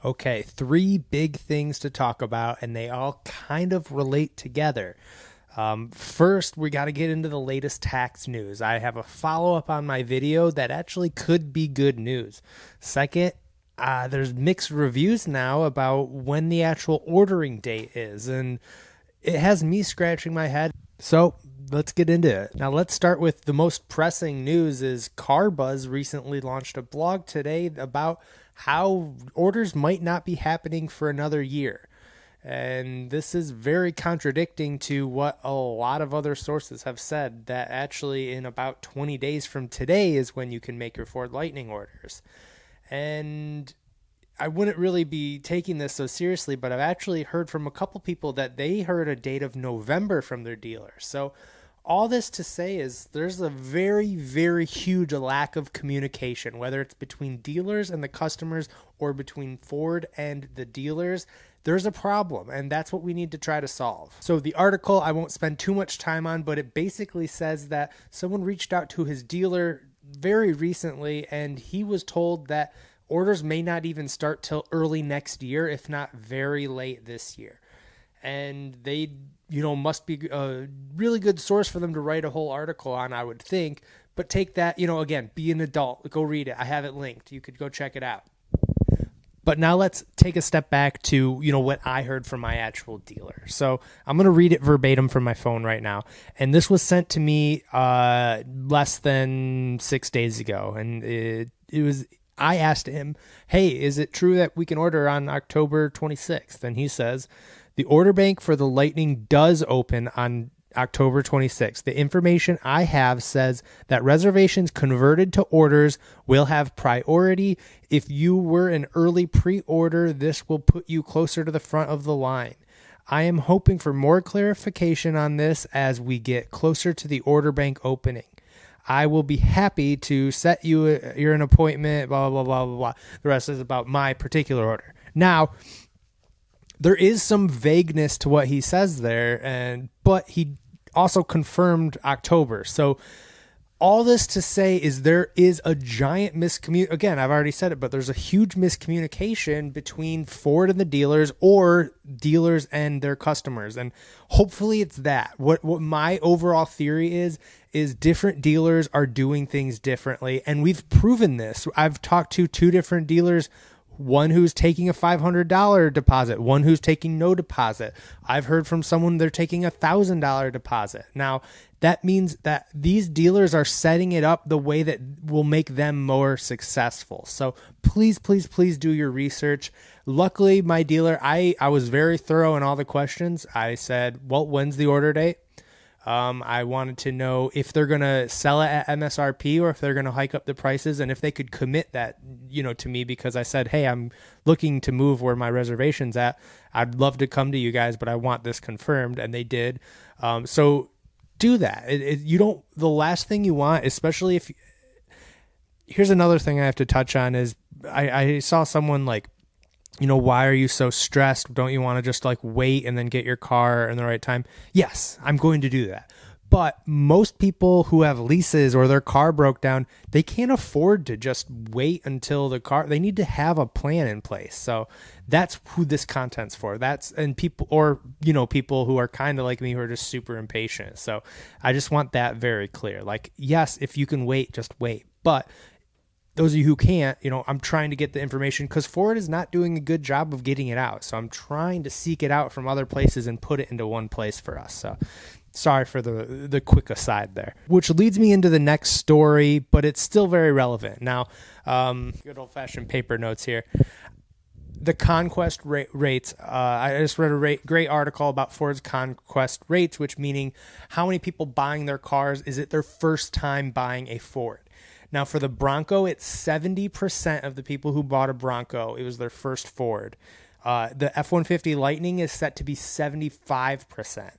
Okay, three big things to talk about, and they all kind of relate together. First, we got to get into the latest tax news. I have a follow up on my video that actually could be good news. Second, there's mixed reviews now about when the actual ordering date is, and it has me scratching my head. So let's get into it. Now let's start with the most pressing news is Carbuzz recently launched a blog today about how orders might not be happening for another year. And this is very contradicting to what a lot of other sources have said, that actually in about 20 days from today is when you can make your Ford Lightning orders. And I wouldn't really be taking this so seriously, but I've actually heard from a couple people that they heard a date of November from their dealer. So all this to say is there's a very, very huge lack of communication, whether it's between dealers and the customers or between Ford and the dealers. There's a problem, and that's what we need to try to solve. So the article I won't spend too much time on, but it basically says that someone reached out to his dealer very recently, and he was told that orders may not even start till early next year, if not very late this year. And they, must be a really good source for them to write a whole article on, I would think. But take that, again, be an adult. Go read it. I have it linked. You could go check it out. But now let's take a step back to, what I heard from my actual dealer. So I'm going to read it verbatim from my phone right now. And this was sent to me less than 6 days ago. And I asked him, hey, is it true that we can order on October 26th? And he says, the order bank for the Lightning does open on October 26th. The information I have says that reservations converted to orders will have priority. If you were an early pre-order, this will put you closer to the front of the line. I am hoping for more clarification on this as we get closer to the order bank opening. I will be happy to set you an appointment, blah, blah, blah, blah, blah. The rest is about my particular order. Now, there is some vagueness to what he says there, but he also confirmed October. So all this to say is there is a giant miscommunication. Again, I've already said it, but there's a huge miscommunication between Ford and the dealers, or dealers and their customers. And hopefully it's that. What my overall theory is different dealers are doing things differently. And we've proven this. I've talked to two different dealers, one who's taking a $500 deposit, one who's taking no deposit. I've heard from someone they're taking a $1,000 deposit. Now, that means that these dealers are setting it up the way that will make them more successful. So please, please, please do your research. Luckily, my dealer, I was very thorough in all the questions. I said, well, when's the order date? I wanted to know if they're going to sell it at MSRP or if they're going to hike up the prices, and if they could commit that, to me, because I said, hey, I'm looking to move where my reservation's at. I'd love to come to you guys, but I want this confirmed. And they did. So do that. The last thing you want, especially if, here's another thing I have to touch on is I saw someone like, why are you so stressed? Don't you want to just wait and then get your car in the right time? Yes, I'm going to do that. But most people who have leases or their car broke down, they can't afford to just wait until they need to have a plan in place. So that's who this content's for. People who are kind of like me, who are just super impatient. So I just want that very clear. Yes, if you can wait, just wait. But those of you who can't, I'm trying to get the information because Ford is not doing a good job of getting it out. So I'm trying to seek it out from other places and put it into one place for us. So sorry for the quick aside there, which leads me into the next story, but it's still very relevant. Now, good old fashioned paper notes here. The Conquest Rates. I just read a great article about Ford's Conquest Rates, which meaning how many people buying their cars, is it their first time buying a Ford? Now, for the Bronco, it's 70% of the people who bought a Bronco, it was their first Ford. The F-150 Lightning is set to be 75%.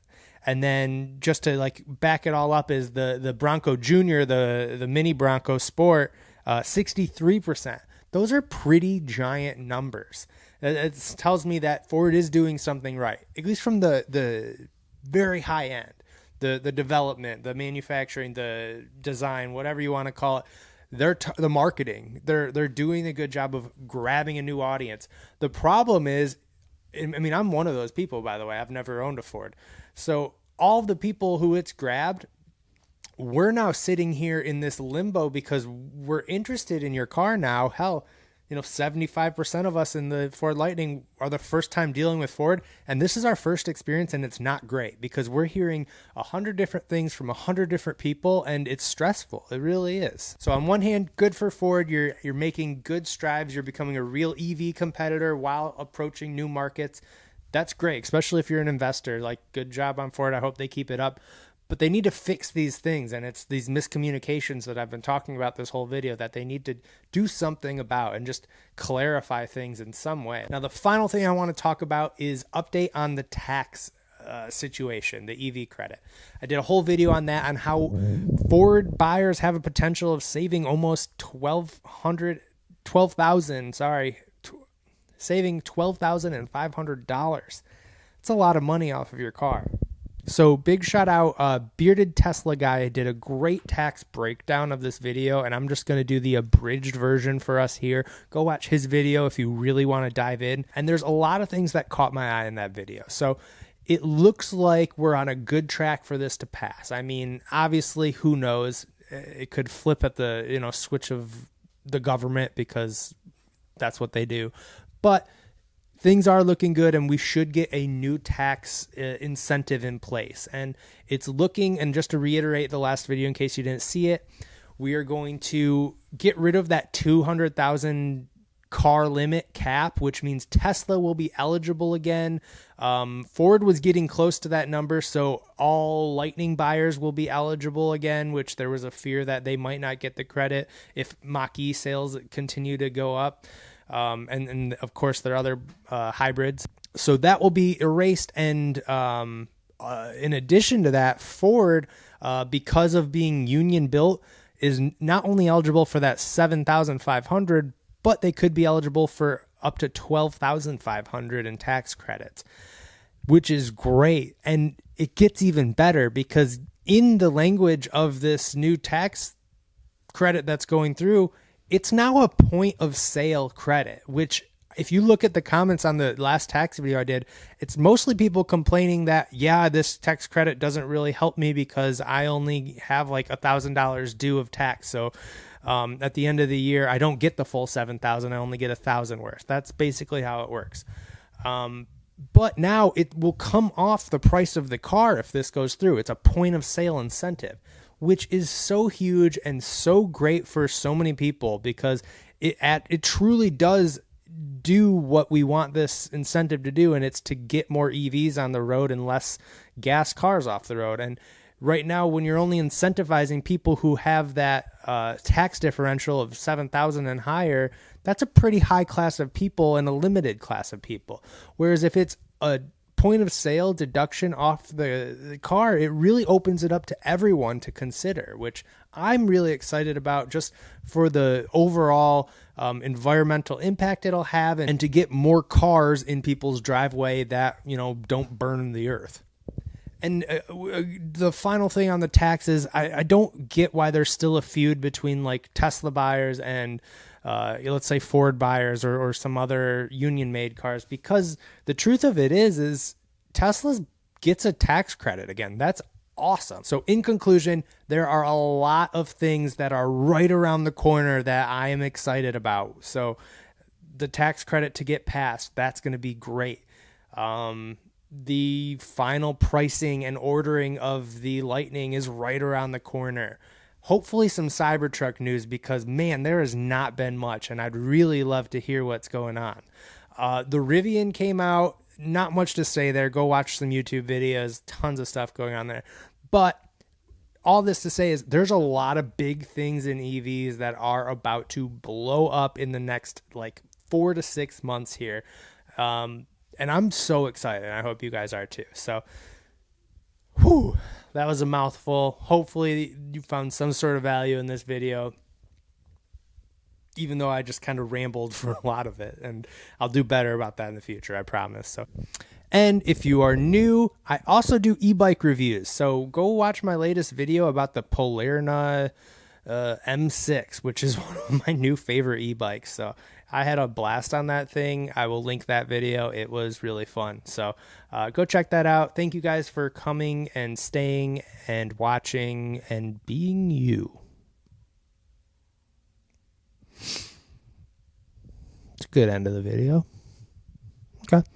And then just to back it all up is the Bronco Junior, the mini Bronco Sport, 63%. Those are pretty giant numbers. It tells me that Ford is doing something right, at least from the very high end. The development, the manufacturing, the design, whatever you want to call it, the marketing. They're doing a good job of grabbing a new audience. The problem is, I mean, I'm one of those people, by the way. I've never owned a Ford. So all of the people who it's grabbed, we're now sitting here in this limbo because we're interested in your car now. Hell, 75% of us in the Ford Lightning are the first time dealing with Ford. And this is our first experience, and it's not great because we're hearing 100 different things from 100 different people, and it's stressful. It really is. So on one hand, good for Ford. You're making good strides. You're becoming a real EV competitor while approaching new markets. That's great, especially if you're an investor. Like, good job on Ford. I hope they keep it up. But they need to fix these things, and it's these miscommunications that I've been talking about this whole video that they need to do something about and just clarify things in some way. Now, the final thing I want to talk about is update on the tax situation, the EV credit. I did a whole video on that, on how Ford buyers have a potential of saving almost saving $12,500. That's a lot of money off of your car. So big shout out, Bearded Tesla Guy did a great tax breakdown of this video, and I'm just going to do the abridged version for us here. Go watch his video if you really want to dive in. And there's a lot of things that caught my eye in that video. So it looks like we're on a good track for this to pass. I mean, obviously, who knows? It could flip at the switch of the government because that's what they do. But things are looking good, and we should get a new tax incentive in place. And it's looking, and just to reiterate the last video in case you didn't see it, we are going to get rid of that 200,000 car limit cap, which means Tesla will be eligible again. Ford was getting close to that number, so all Lightning buyers will be eligible again, which there was a fear that they might not get the credit if Mach-E sales continue to go up. And of course there are other hybrids, so that will be erased. And in addition to that, Ford, because of being union built, is not only eligible for that $7,500, but they could be eligible for up to $12,500 in tax credits, which is great. And it gets even better because in the language of this new tax credit that's going through, it's now a point of sale credit, which if you look at the comments on the last tax video I did, it's mostly people complaining that, yeah, this tax credit doesn't really help me because I only have like $1,000 due of tax. So at the end of the year, I don't get the full $7,000. I only get $1,000 worth. That's basically how it works. But now it will come off the price of the car if this goes through. It's a point of sale incentive, which is so huge and so great for so many people because it truly does do what we want this incentive to do, and it's to get more EVs on the road and less gas cars off the road. And right now, when you're only incentivizing people who have that tax differential of $7,000 and higher, that's a pretty high class of people and a limited class of people. Whereas if it's a point of sale deduction off the car, it really opens it up to everyone to consider, which I'm really excited about just for the overall environmental impact it'll have and to get more cars in people's driveway that, don't burn the earth. And the final thing on the taxes, I don't get why there's still a feud between like Tesla buyers and let's say Ford buyers or some other union made cars, because the truth of it is Tesla gets a tax credit again. That's awesome. So in conclusion, there are a lot of things that are right around the corner that I am excited about. So the tax credit to get passed, that's going to be great. The final pricing and ordering of the Lightning is right around the corner. Hopefully some Cybertruck news, because man, there has not been much, and I'd really love to hear what's going on. The Rivian came out, not much to say there. Go watch some YouTube videos, tons of stuff going on there. But all this to say is there's a lot of big things in EVs that are about to blow up in the next like 4 to 6 months here. And I'm so excited. I hope you guys are too. So, that was a mouthful. Hopefully you found some sort of value in this video, even though I just kind of rambled for a lot of it, and I'll do better about that in the future, I promise. So, and if you are new, I also do e-bike reviews. So go watch my latest video about the Polarna M6, which is one of my new favorite e-bikes. So I had a blast on that thing. I will link that video. It was really fun. So go check that out. Thank you guys for coming and staying and watching and being you. It's a good end of the video. Okay.